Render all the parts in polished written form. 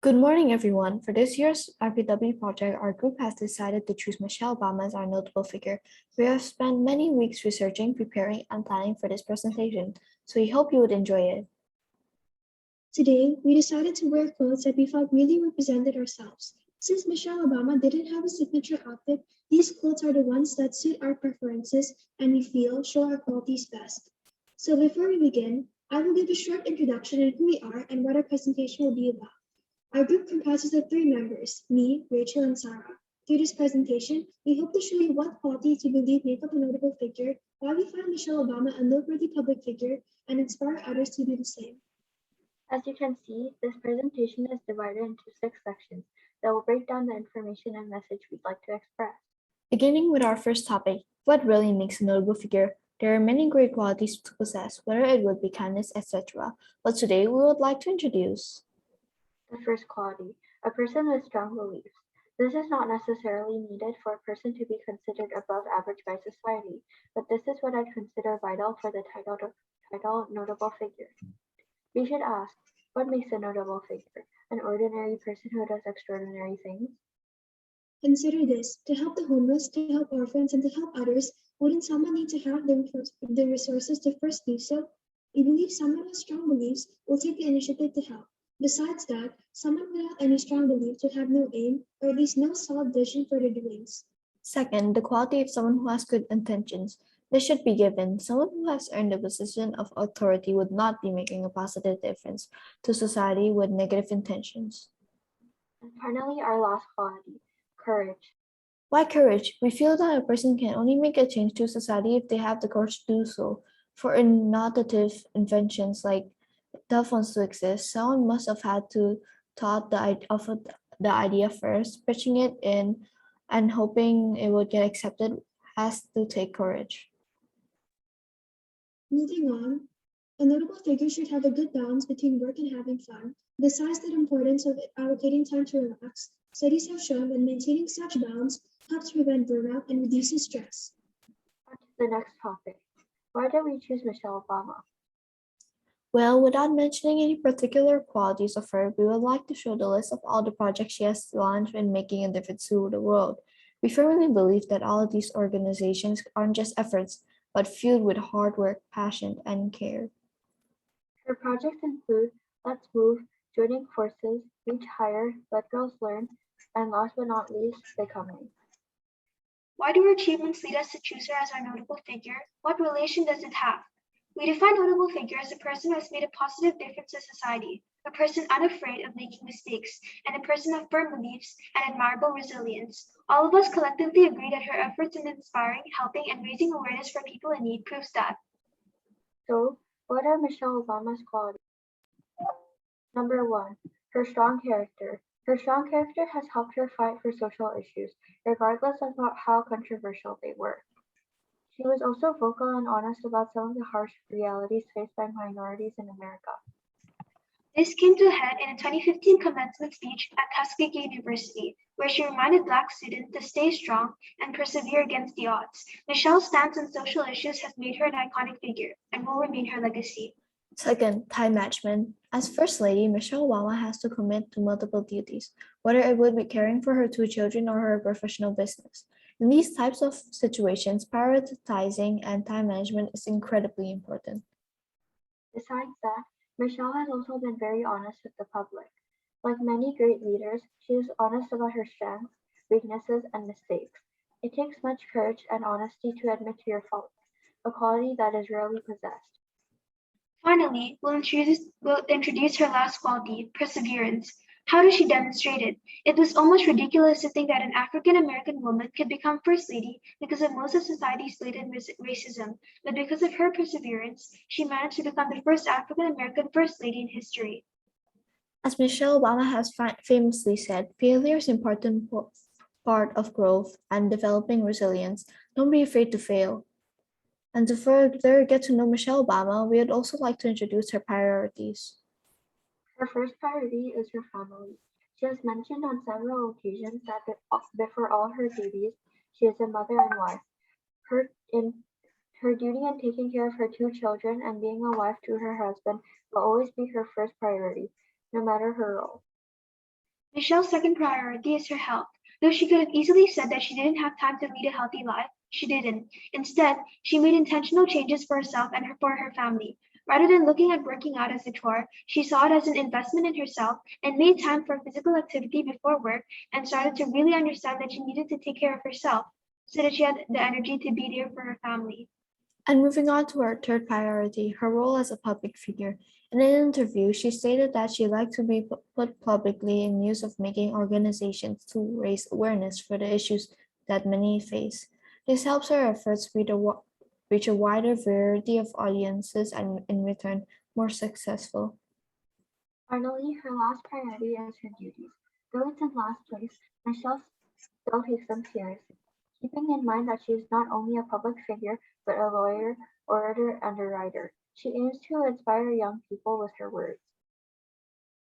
Good morning, everyone. For this year's IPW project, our group has decided to choose Michelle Obama as our notable figure. We have spent many weeks researching, preparing, and planning for this presentation, so we hope you would enjoy it. Today, we decided to wear clothes that we felt really represented ourselves. Since Michelle Obama didn't have a signature outfit, these clothes are the ones that suit our preferences and we feel show our qualities best. So before we begin, I will give a short introduction on who we are and what our presentation will be about. Our group comprises of 3 members, me, Rachel, and Sara. Through this presentation, we hope to show you what qualities we believe make up a notable figure, why we find Michelle Obama a noteworthy public figure, and inspire others to do the same. As you can see, this presentation is divided into 6 sections that will break down the information and message we'd like to express. Beginning with our first topic, what really makes a notable figure? There are many great qualities to possess, whether it would be kindness, etc. But today we would like to introduce the first quality, a person with strong beliefs. This is not necessarily needed for a person to be considered above average by society, but this is what I'd consider vital for the title notable figure. We should ask, what makes a notable figure? An ordinary person who does extraordinary things? Consider this, to help the homeless, to help orphans, and to help others, wouldn't someone need to have the resources to first do so? We believe someone with strong beliefs will take the initiative to help. Besides that, someone without any strong beliefs would have no aim, or at least no solid vision for their doings. Second, the quality of someone who has good intentions. This should be given. Someone who has earned a position of authority would not be making a positive difference to society with negative intentions. And finally, our last quality, courage. Why courage? We feel that a person can only make a change to society if they have the courage to do so. For innovative inventions like telephones to exist, someone must have had to thought of the idea first, pitching it in and hoping it would get accepted has to take courage. Moving on, a notable figure should have a good balance between work and having fun. Besides the importance of allocating time to relax, studies have shown that maintaining such balance helps prevent burnout and reduces stress. On to the next topic. Why did we choose Michelle Obama? Well, without mentioning any particular qualities of her, we would like to show the list of all the projects she has launched in making a difference to the world. We firmly believe that all of these organizations aren't just efforts, but fueled with hard work, passion, and care. Her projects include Let's Move, Joining Forces, Reach Higher, Let Girls Learn, and last but not least, Becoming. Why do her achievements lead us to choose her as our notable figure? What relation does it have? We define notable figure as a person who has made a positive difference to society, a person unafraid of making mistakes, and a person of firm beliefs and admirable resilience. All of us collectively agree that her efforts in inspiring, helping, and raising awareness for people in need proves that. So, what are Michelle Obama's qualities? Number 1, her strong character. Her strong character has helped her fight for social issues, regardless of how controversial they were. She was also vocal and honest about some of the harsh realities faced by minorities in America. This came to a head in a 2015 commencement speech at Tuskegee University, where she reminded Black students to stay strong and persevere against the odds. Michelle's stance on social issues has made her an iconic figure and will remain her legacy. Second, time management. As First Lady, Michelle Obama has to commit to multiple duties, whether it would be caring for her 2 children or her professional business. In these types of situations, prioritizing and time management is incredibly important. Besides that, Michelle has also been very honest with the public. Like many great leaders, she is honest about her strengths, weaknesses, and mistakes. It takes much courage and honesty to admit to your faults, a quality that is rarely possessed. Finally, we'll introduce her last quality, perseverance. How does she demonstrate it? It was almost ridiculous to think that an African American woman could become First Lady because of most of society's blatant racism, but because of her perseverance, she managed to become the first African American First Lady in history. As Michelle Obama has famously said, failure is an important part of growth and developing resilience. Don't be afraid to fail. And to further get to know Michelle Obama, we would also like to introduce her priorities. Her first priority is her family. She has mentioned on several occasions that before all her duties, she is a mother and wife. Her duty in taking care of her 2 children and being a wife to her husband will always be her first priority, no matter her role. Michelle's second priority is her health. Though she could have easily said that she didn't have time to lead a healthy life, she didn't. Instead, she made intentional changes for herself and for her family. Rather than looking at working out as a chore, she saw it as an investment in herself and made time for physical activity before work and started to really understand that she needed to take care of herself so that she had the energy to be there for her family. And moving on to her third priority, her role as a public figure. In an interview, she stated that she liked to be put publicly in use of making organizations to raise awareness for the issues that many face. This helps her efforts reach a wider variety of audiences and, in return, more successful. Finally, her last priority is her duties. Though it's in last place, Michelle still takes them seriously, keeping in mind that she is not only a public figure, but a lawyer, orator, and a writer. She aims to inspire young people with her words.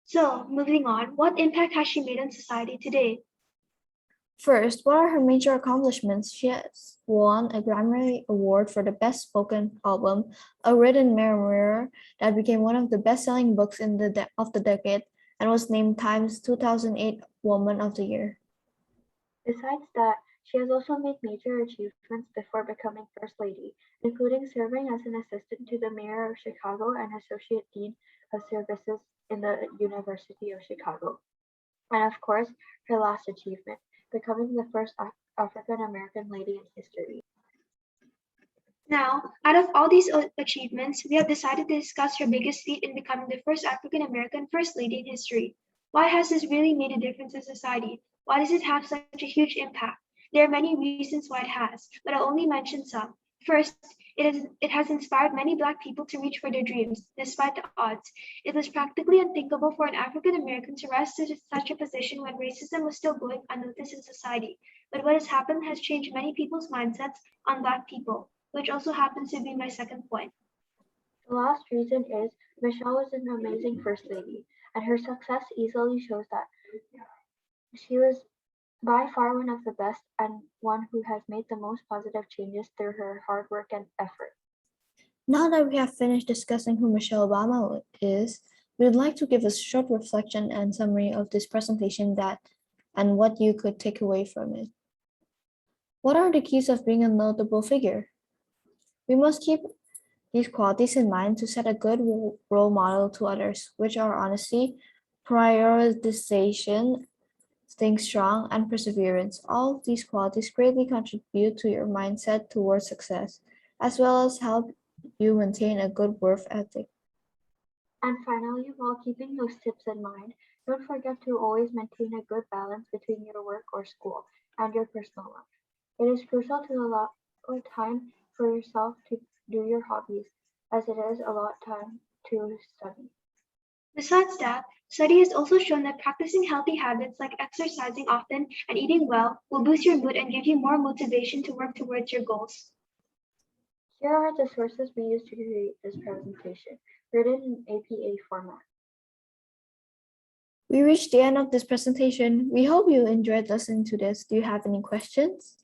So, moving on, what impact has she made on society today? First, what are her major accomplishments? She has won a Grammy Award for the Best Spoken Album, a written memoir that became one of the best-selling books of the decade, and was named Time's 2008 Woman of the Year. Besides that, she has also made major achievements before becoming First Lady, including serving as an assistant to the Mayor of Chicago and Associate Dean of Services in the University of Chicago. And of course, her last achievement, becoming the first African American lady in history. Now, out of all these achievements, we have decided to discuss her biggest feat in becoming the first African American First Lady in history. Why has this really made a difference in society? Why does it have such a huge impact? There are many reasons why it has, but I'll only mention some. First, it has inspired many Black people to reach for their dreams, despite the odds. It was practically unthinkable for an African American to rise to such a position when racism was still going unnoticed in society. But what has happened has changed many people's mindsets on Black people, which also happens to be my second point. The last reason is Michelle was an amazing First Lady, and her success easily shows that she was by far one of the best and one who has made the most positive changes through her hard work and effort. Now that we have finished discussing who Michelle Obama is, we'd like to give a short reflection and summary of this presentation and what you could take away from it. What are the keys of being a notable figure? We must keep these qualities in mind to set a good role model to others, which are honesty, prioritization, staying strong, and perseverance. All of these qualities greatly contribute to your mindset towards success, as well as help you maintain a good work ethic. And finally, while keeping those tips in mind, don't forget to always maintain a good balance between your work or school and your personal life. It is crucial to allow time for yourself to do your hobbies, as it is a lot of time to study. Besides that, study has also shown that practicing healthy habits like exercising often and eating well will boost your mood and give you more motivation to work towards your goals. Here are the sources we used to create this presentation, written in APA format. We reached the end of this presentation. We hope you enjoyed listening to this. Do you have any questions?